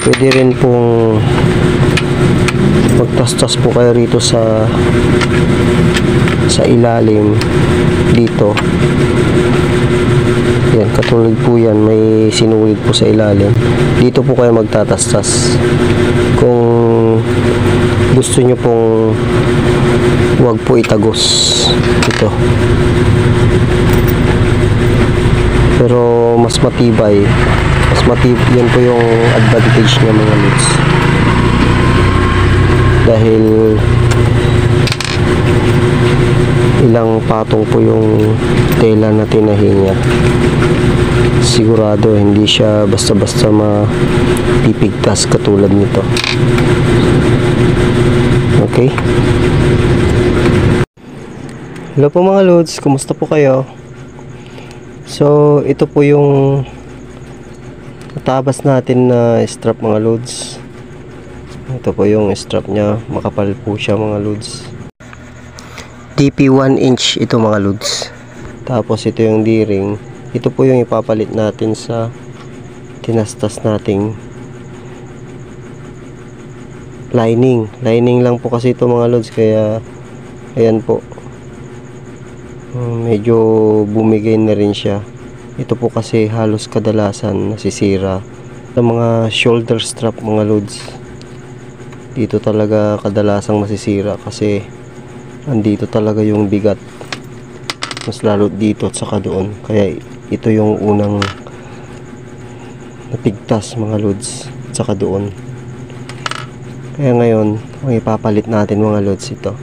Pwede rin pong magtastas po kayo rito sa ilalim dito. Yan, katulad po yan, may sinulit po sa ilalim. Dito po kayo magtatastas. Kung gusto nyo pong wag po itagos ito, pero mas matibay, yan po yung advantage niya mga lods, dahil ilang patong po yung tela na tinahi niya. Sigurado hindi siya basta-basta mapipigtas katulad nito. Okay, hello po mga lods, kumusta po kayo? So ito po yung natabas natin na strap mga lods. Ito po yung strap nya, makapal po siya mga lods. DP 1 inch ito mga lods. Tapos ito yung D-ring. Ito po yung ipapalit natin sa tinastas nating lining. Lining lang po kasi ito mga lods, kaya ayan po, medyo bumigay na rin siya. Ito po kasi halos kadalasan nasisira sa mga shoulder strap mga lods. Dito talaga kadalasang nasisira kasi andito talaga yung bigat, mas lalo dito at saka doon. Kaya ito yung unang napigtas mga lods at saka doon. Kaya ngayon ang ipapalit natin mga lods ito,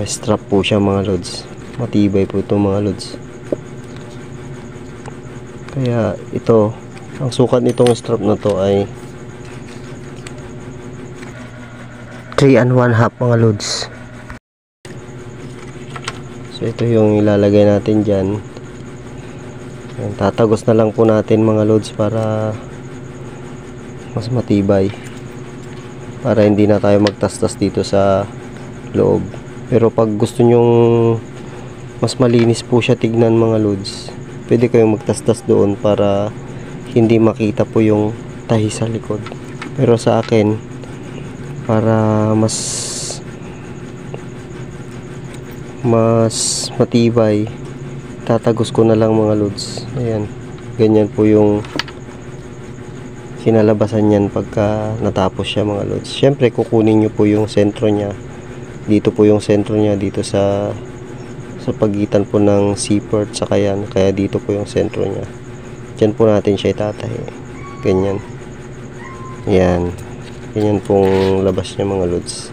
strap po siya mga lods. Matibay po ito mga lods. Kaya ito, ang sukat nitong strap na to ay 3 1/2 mga lods. So ito yung ilalagay natin dyan. Tatagos na lang po natin mga lods para mas matibay, para hindi na tayo magtastas dito sa loob. Pero pag gusto nyong mas malinis po siya tignan mga lods, pwede kayong magtastas doon para hindi makita po yung tahi sa likod. Pero sa akin, para mas matibay, tatagos ko na lang mga lods. Ayan, ganyan po yung kinalabasan yan pagka natapos siya mga lods. Syempre kukunin nyo po yung sentro nya. Dito po yung sentro nya, dito sa pagitan po ng C-port sa kayan. Kaya dito po yung sentro nya. Diyan po natin siya itatahi. Ganyan. Yan. Ganyan pong labas niya mga lods.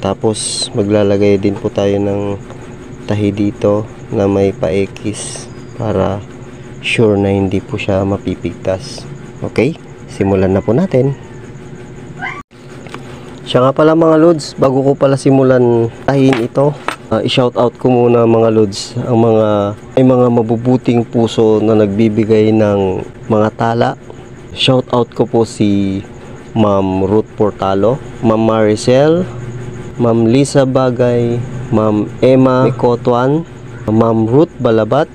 Tapos maglalagay din po tayo ng tahi dito na may pa-X para sure na hindi po siya mapipigtas. Okay, simulan na po natin. Siya nga pala mga lods, bago ko pala simulan tahiin ito, i-shout out ko muna mga lods ang may mga mabubuting puso na nagbibigay ng mga tala. Shout out ko po si Ma'am Ruth Portalo, Ma'am Maricel, Ma'am Lisa Bagay, Ma'am Emma Mikotuan, Ma'am Ruth Balabat,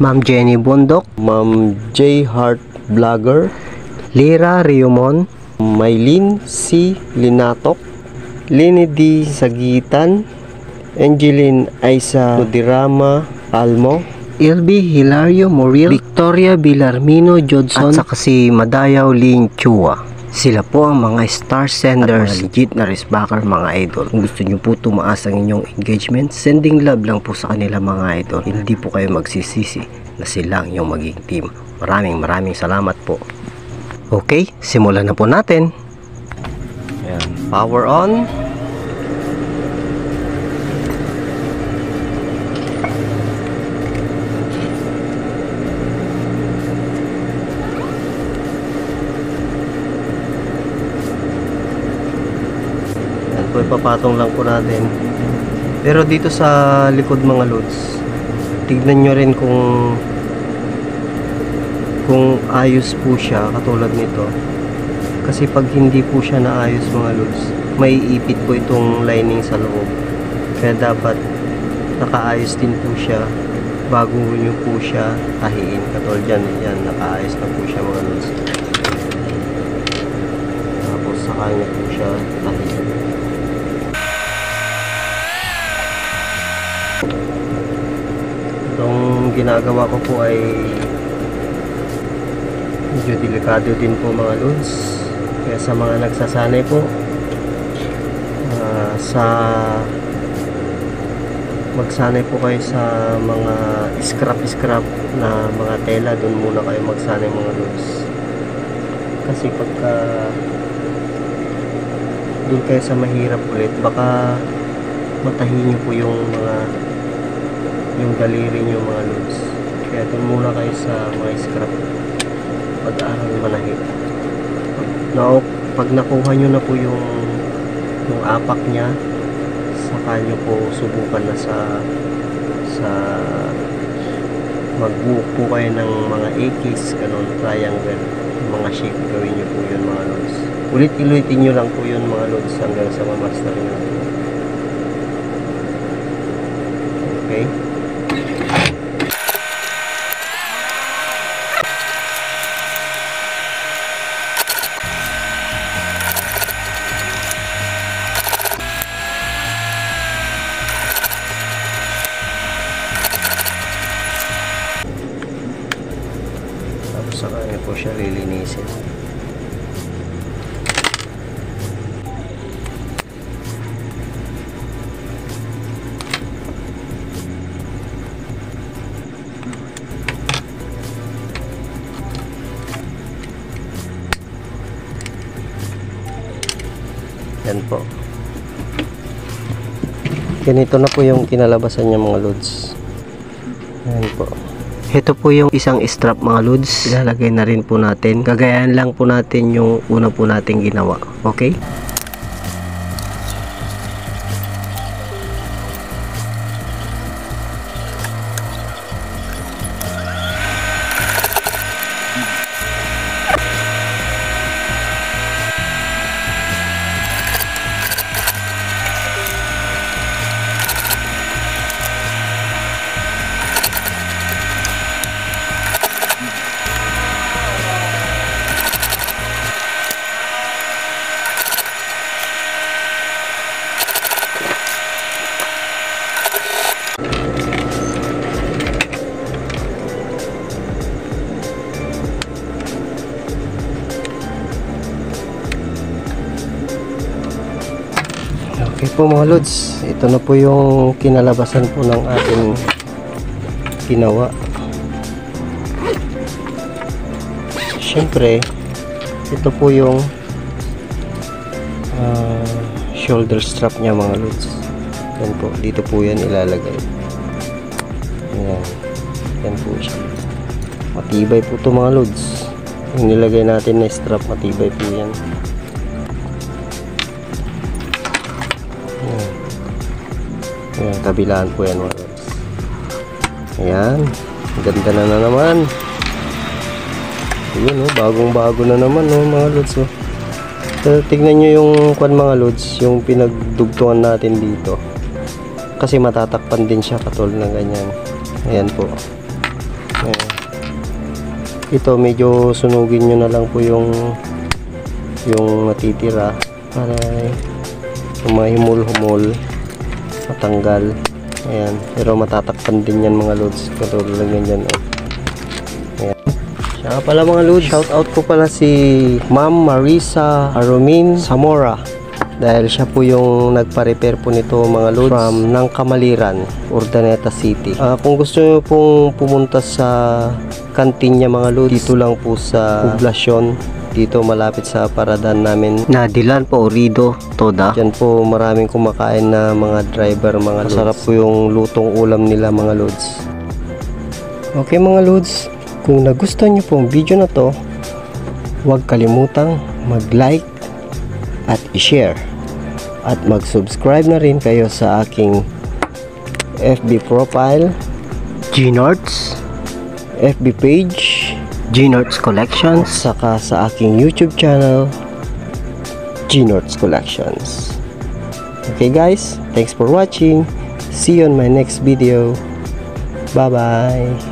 Ma'am Jenny Bondok, Ma'am J. Hart Vlogger, Lira Riumon, Maylin C. Linatok, Lini D. Sagitan, Angeline Aisa Mudirama Almo, Ilby Hilario Moril, Victoria Villarmino Jodson, at saka si Madayaw Lin Chua. Sila po ang mga star senders at mga legit na resbacker mga idol. Kung gusto nyo po tumaas ang inyong engagement, sending love lang po sa kanila mga idol. Hindi po kayo magsisisi na sila ang inyong maging team. Maraming salamat po. Okay, simulan na po natin. Ayan, power on. Ipapatong lang po natin. Pero dito sa likod mga lods, tignan nyo rin kung ayos po siya katulad nito. Kasi pag hindi po siya naayos mga lods, may ipit po itong lining sa loob. Kaya dapat nakaayos din po siya bago nyo po siya tahiin. Katulad dyan, yan, nakaayos na po siya mga lods. unahan niyo po siya tahiin. Itong ginagawa ko po ay medyo delikado din po mga lods, kaya sa mga nagsasanay po sa magsanay po kayo sa mga scrap na mga tela, doon muna kayo magsanay mga lods. Kasi pagka doon kayo sa mahirap ulit, baka matahin nyo po yung daliri nyo mga lods. Kaya doon muna kayo sa mga scrap pag-aaral manahit. Pag nakuha nyo na po yung apak nya, saka nyo po subukan na sa mag-buhok po kayo ng mga X, ganun, triangle, mga shape, gawin nyo po yun mga lods. Ulit-ulitin nyo lang po yun mga lods hanggang sa ma-master nyo. Okay. Saka niyo po siya lilinisin. Yan po. Ganito na po yung kinalabasan niya mga lods. Yan po. Ito po yung isang strap mga lods. Ilalagay na rin po natin. Gagayahan lang po natin yung una po natin ginawa. Okay? Okay po mga lods, ito na po yung kinalabasan po ng ating ginawa. Siyempre, ito po yung shoulder strap nya mga lods. Yan po, dito po yan ilalagay. Yan, yan po siya. Matibay po ito mga lods. Yung nilagay natin na strap, matibay po yan. Ayan, kabilaan po yan mga lods. Ayan, ganda na naman. Ayan, bagong bago na naman mga lods. So, tignan nyo yung mga lods, yung pinagdugtungan natin dito, kasi matatakpan din siya katulad ng ganyan. Ayan po. Ayan. Ito medyo sunugin nyo na lang po yung natitira para yung mga humul-humul matanggal. Ayan, pero matatakpan din yan mga lods katulad ng ganyan. Ayan. Siya nga pala mga lods, shout out ko pala si Ma'am Marisa Arumin Zamora, dahil siya po yung nagpa-repair po nito mga lods from ng Kamaliran, Urdaneta City. Kung gusto nyo pong pumunta sa kantin niya mga lods, dito lang po sa Poblacion, dito malapit sa paradan namin na Dilan po, Orido, Toda. Diyan po maraming kumakain na mga driver mga lods. Masarap po yung lutong ulam nila mga lods. Okay mga lods, kung nagustuhan nyo pong video na to, huwag kalimutang mag-like at i-share, at mag-subscribe na rin kayo sa aking FB profile, Gnords, FB page, Gnords Collections, saka sa aking YouTube channel, Gnords Collections. Okay guys, thanks for watching. See you on my next video. Bye bye.